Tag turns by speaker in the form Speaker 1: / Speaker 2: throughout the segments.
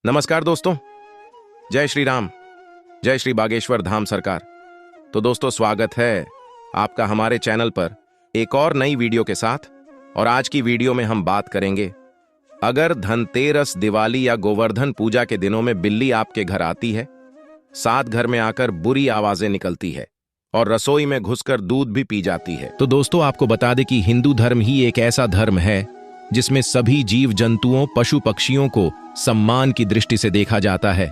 Speaker 1: नमस्कार दोस्तों। जय श्री राम, जय श्री बागेश्वर धाम सरकार। तो दोस्तों, स्वागत है आपका हमारे चैनल पर एक और नई वीडियो के साथ। और आज की वीडियो में हम बात करेंगे, अगर धनतेरस, दिवाली या गोवर्धन पूजा के दिनों में बिल्ली आपके घर आती है, साथ घर में आकर बुरी आवाजें निकलती है और रसोई में घुसकर दूध भी पी जाती है, तो दोस्तों आपको बता दें कि हिंदू धर्म ही एक ऐसा धर्म है जिसमें सभी जीव जंतुओं, पशु पक्षियों को सम्मान की दृष्टि से देखा जाता है।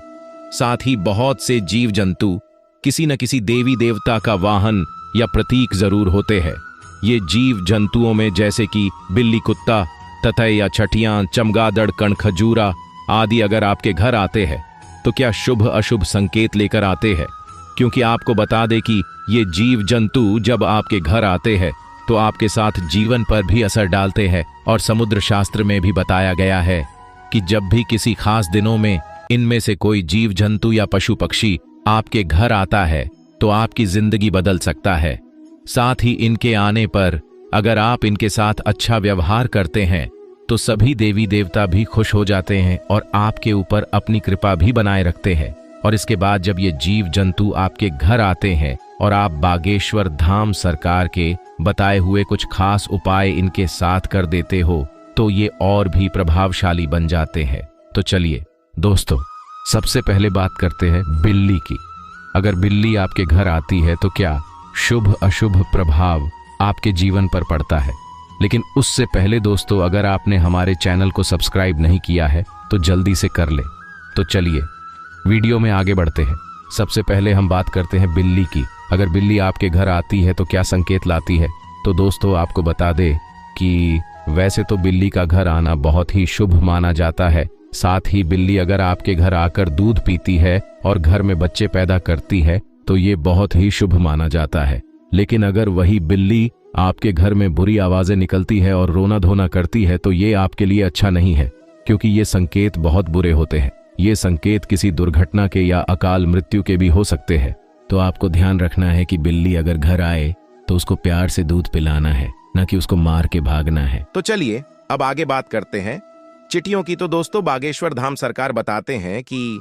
Speaker 1: साथ ही बहुत से जीव जंतु किसी न किसी देवी देवता का वाहन या प्रतीक जरूर होते हैं। ये जीव जंतुओं में जैसे कि बिल्ली, कुत्ता, ततै या छठियां, चमगादड़, कणखजूरा आदि अगर आपके घर आते हैं तो क्या शुभ अशुभ संकेत लेकर आते हैं? क्योंकि आपको बता दें कि ये जीव जंतु जब आपके घर आते हैं तो आपके साथ जीवन पर भी असर डालते हैं। और समुद्र शास्त्र में भी बताया गया है कि जब भी किसी खास दिनों में इनमें से कोई जीव जंतु या पशु पक्षी आपके घर आता है तो आपकी जिंदगी बदल सकता है। साथ ही इनके आने पर अगर आप इनके साथ अच्छा व्यवहार करते हैं तो सभी देवी देवता भी खुश हो जाते हैं और आपके ऊपर अपनी कृपा भी बनाए रखते हैं। और इसके बाद जब ये जीव जंतु आपके घर आते हैं और आप बागेश्वर धाम सरकार के बताए हुए कुछ खास उपाय इनके साथ कर देते हो तो ये और भी प्रभावशाली बन जाते हैं। तो चलिए दोस्तों, सबसे पहले बात करते हैं बिल्ली की। अगर बिल्ली आपके घर आती है तो क्या शुभ अशुभ प्रभाव आपके जीवन पर पड़ता है? लेकिन उससे पहले दोस्तों, अगर आपने हमारे चैनल को सब्सक्राइब नहीं किया है तो जल्दी से कर ले। तो चलिए वीडियो में आगे बढ़ते हैं। सबसे पहले हम बात करते हैं बिल्ली की। अगर बिल्ली आपके घर आती है तो क्या संकेत लाती है? तो दोस्तों आपको बता दे कि वैसे तो बिल्ली का घर आना बहुत ही शुभ माना जाता है। साथ ही बिल्ली अगर आपके घर आकर दूध पीती है और घर में बच्चे पैदा करती है तो ये बहुत ही शुभ माना जाता है। लेकिन अगर वही बिल्ली आपके घर में बुरी आवाजें निकलती है और रोना धोना करती है तो ये आपके लिए अच्छा नहीं है, क्योंकि ये संकेत बहुत बुरे होते हैं। ये संकेत किसी दुर्घटना के या अकाल मृत्यु के भी हो सकते हैं। तो आपको ध्यान रखना है कि बिल्ली अगर घर आए तो उसको प्यार से दूध पिलाना है, न कि उसको मार के भागना है।
Speaker 2: तो चलिए अब आगे बात करते हैं चींटियों की। तो दोस्तों बागेश्वर धाम सरकार बताते हैं कि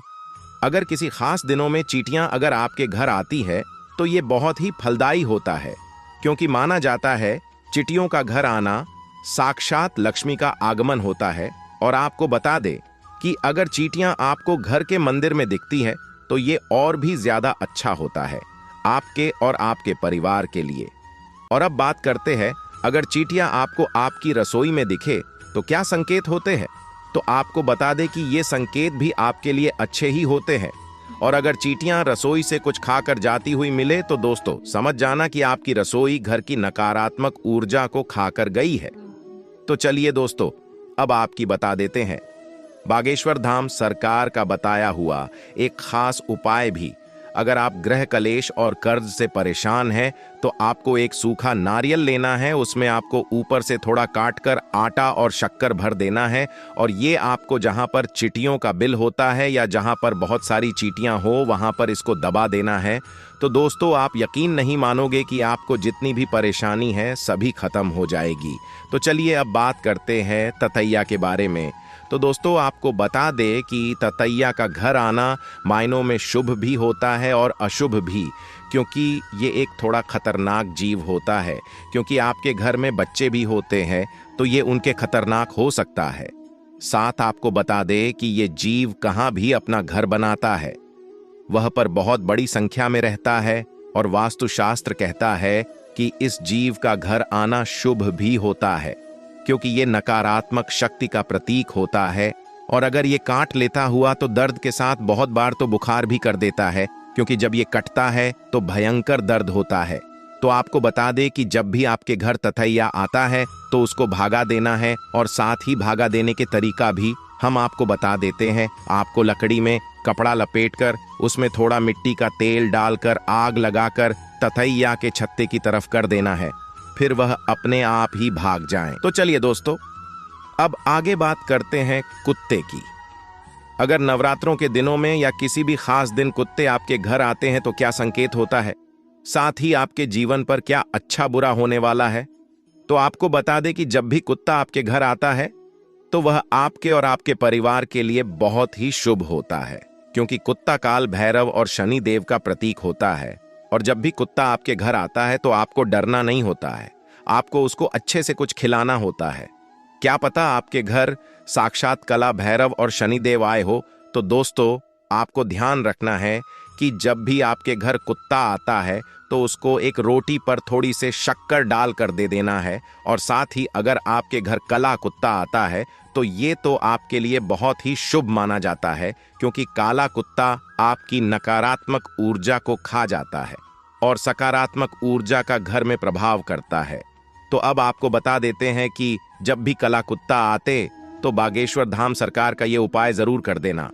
Speaker 2: अगर किसी खास दिनों में चींटियां अगर आपके घर आती है तो ये बहुत ही फलदायी होता है, क्योंकि माना जाता है चींटियों का घर आना साक्षात लक्ष्मी का आगमन होता है। और आपको बता दे कि अगर चींटियां आपको घर के मंदिर में दिखती है तो ये और भी ज्यादा अच्छा होता है आपके और आपके परिवार के लिए। और अब बात करते हैं, अगर चींटियां आपको आपकी रसोई में दिखे तो क्या संकेत होते हैं? तो आपको बता दें कि ये संकेत भी आपके लिए अच्छे ही होते हैं। और अगर चींटियां रसोई से कुछ खाकर जाती हुई मिले तो दोस्तों समझ जाना कि आपकी रसोई घर की नकारात्मक ऊर्जा को खाकर गई है। तो चलिए दोस्तों, अब आपकी बता देते हैं बागेश्वर धाम सरकार का बताया हुआ एक खास उपाय भी। अगर आप ग्रह कलेश और कर्ज से परेशान हैं तो आपको एक सूखा नारियल लेना है, उसमें आपको ऊपर से थोड़ा काटकर आटा और शक्कर भर देना है। और ये आपको जहां पर चींटियों का बिल होता है या जहां पर बहुत सारी चींटियां हो वहां पर इसको दबा देना है। तो दोस्तों आप यकीन नहीं मानोगे कि आपको जितनी भी परेशानी है सभी खत्म हो जाएगी। तो चलिए अब बात करते हैं ततैया के बारे में। तो दोस्तों आपको बता दे कि ततैया का घर आना मायनों में शुभ भी होता है और अशुभ भी, क्योंकि ये एक थोड़ा खतरनाक जीव होता है। क्योंकि आपके घर में बच्चे भी होते हैं तो ये उनके खतरनाक हो सकता है। साथ आपको बता दे कि ये जीव कहाँ भी अपना घर बनाता है वह पर बहुत बड़ी संख्या में रहता है। और वास्तुशास्त्र कहता है कि इस जीव का घर आना शुभ भी होता है, क्योंकि ये नकारात्मक शक्ति का प्रतीक होता है। और अगर ये काट लेता हुआ तो दर्द के साथ बहुत बार तो बुखार भी कर देता है, क्योंकि जब ये कटता है तो भयंकर दर्द होता है। तो आपको बता दे कि जब भी आपके घर ततैया आता है तो उसको भागा देना है। और साथ ही भागा देने के तरीका भी हम आपको बता देते हैं। आपको लकड़ी में कपड़ा लपेटकर उसमें थोड़ा मिट्टी का तेल डालकर आग लगाकर ततैया के छत्ते की तरफ कर देना है, फिर वह अपने आप ही भाग जाएं। तो चलिए दोस्तों अब आगे बात करते हैं कुत्ते की। अगर नवरात्रों के दिनों में या किसी भी खास दिन कुत्ते आपके घर आते हैं तो क्या संकेत होता है? साथ ही आपके जीवन पर क्या अच्छा बुरा होने वाला है? तो आपको बता दें कि जब भी कुत्ता आपके घर आता है तो वह आपके और आपके परिवार के लिए बहुत ही शुभ होता है, क्योंकि कुत्ता काल भैरव और शनि देव का प्रतीक होता है। और जब भी कुत्ता आपके घर आता है तो आपको डरना नहीं होता है, आपको उसको अच्छे से कुछ खिलाना होता है। क्या पता आपके घर साक्षात कला भैरव और शनिदेव आए हो। तो दोस्तों, आपको ध्यान रखना है कि जब भी आपके घर कुत्ता आता है तो उसको एक रोटी पर थोड़ी से शक्कर डाल कर दे देना है। और साथ ही अगर आपके घर काला कुत्ता आता है तो ये तो आपके लिए बहुत ही शुभ माना जाता है, क्योंकि काला कुत्ता आपकी नकारात्मक ऊर्जा को खा जाता है और सकारात्मक ऊर्जा का घर में प्रभाव करता है। तो अब आपको बता देते हैं कि जब भी काला कुत्ता आते तो बागेश्वर धाम सरकार का ये उपाय जरूर कर देना।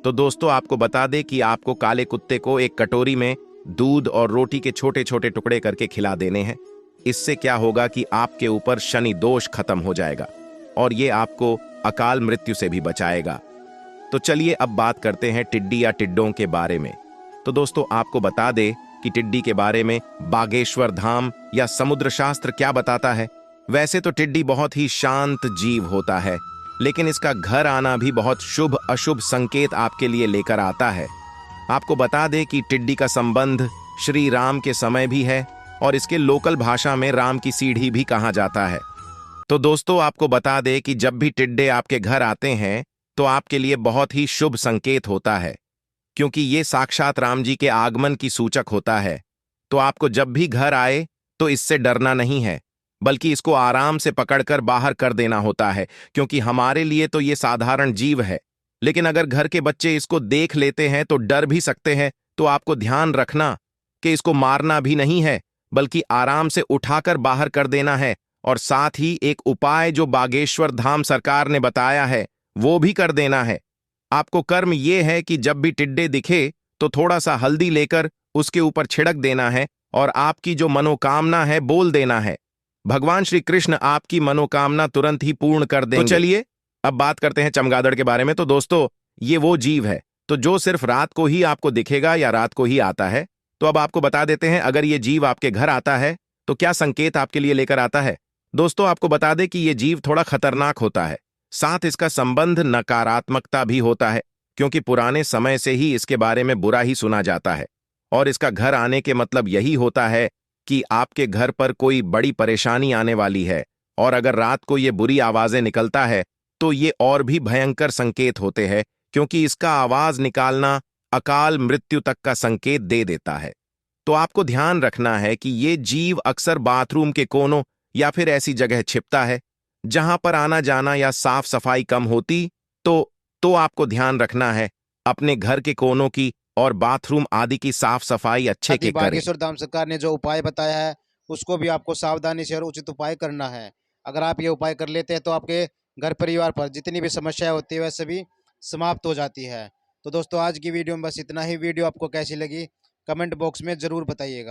Speaker 2: तो दोस्तों, आपको बता दें कि आपको काले कुत्ते को एक कटोरी में दूध और रोटी के छोटे छोटे टुकड़े करके खिला देने हैं। इससे क्या होगा कि आपके ऊपर शनि दोष खत्म हो जाएगा और ये आपको अकाल मृत्यु से भी बचाएगा। तो चलिए अब बात करते हैं टिड्डी या टिड्डों के बारे में। तो दोस्तों, आपको बता दें कि टिड्डी के बारे में बागेश्वर धाम या समुद्र शास्त्र क्या बताता है। वैसे तो टिड्डी बहुत ही शांत जीव होता है, लेकिन इसका घर आना भी बहुत शुभ अशुभ संकेत आपके लिए लेकर आता है। आपको बता दें कि टिड्डी का संबंध श्री राम के समय भी है और इसके लोकल भाषा में राम की सीढ़ी भी कहा जाता है। तो दोस्तों, आपको बता दें कि जब भी टिड्डे आपके घर आते हैं तो आपके लिए बहुत ही शुभ संकेत होता है, क्योंकि ये साक्षात राम जी के आगमन की सूचक होता है। तो आपको जब भी घर आए तो इससे डरना नहीं है, बल्कि इसको आराम से पकड़कर बाहर कर देना होता है, क्योंकि हमारे लिए तो ये साधारण जीव है, लेकिन अगर घर के बच्चे इसको देख लेते हैं तो डर भी सकते हैं। तो आपको ध्यान रखना कि इसको मारना भी नहीं है, बल्कि आराम से उठाकर बाहर कर देना है। और साथ ही एक उपाय जो बागेश्वर धाम सरकार ने बताया है वो भी कर देना है। आपको कर्म ये है कि जब भी टिड्डे दिखे तो थोड़ा सा हल्दी लेकर उसके ऊपर छिड़क देना है और आपकी जो मनोकामना है बोल देना है। भगवान श्री कृष्ण आपकी मनोकामना तुरंत ही पूर्ण कर देंगे। तो चलिए अब बात करते हैं चमगादड़ के बारे में। तो दोस्तों, ये वो जीव है तो जो सिर्फ रात को ही आपको दिखेगा या रात को ही आता है। तो अब आपको बता देते हैं, अगर ये जीव आपके घर आता है तो क्या संकेत आपके लिए लेकर आता है। दोस्तों, आपको बता दें कि ये जीव थोड़ा खतरनाक होता है, साथ इसका संबंध नकारात्मकता भी होता है, क्योंकि पुराने समय से ही इसके बारे में बुरा ही सुना जाता है। और इसका घर आने के मतलब यही होता है कि आपके घर पर कोई बड़ी परेशानी आने वाली है। और अगर रात को ये बुरी आवाजें निकलता है तो ये और भी भयंकर संकेत होते हैं, क्योंकि इसका आवाज निकालना अकाल मृत्यु तक का संकेत दे देता है। तो आपको ध्यान रखना है कि ये जीव अक्सर बाथरूम के कोनों या फिर ऐसी जगह छिपता है जहां पर आना जाना या साफ सफाई कम होती। तो आपको ध्यान रखना है अपने घर के कोनों की और बाथरूम आदि की साफ सफाई अच्छे के करें।
Speaker 3: बागेश्वर धाम सरकार ने जो उपाय बताया है उसको भी आपको सावधानी से और उचित उपाय करना है। अगर आप ये उपाय कर लेते हैं तो आपके घर परिवार पर जितनी भी समस्याएं होती है वह सभी समाप्त हो जाती है। तो दोस्तों, आज की वीडियो में बस इतना ही। वीडियो आपको कैसी लगी कमेंट बॉक्स में जरूर बताइएगा।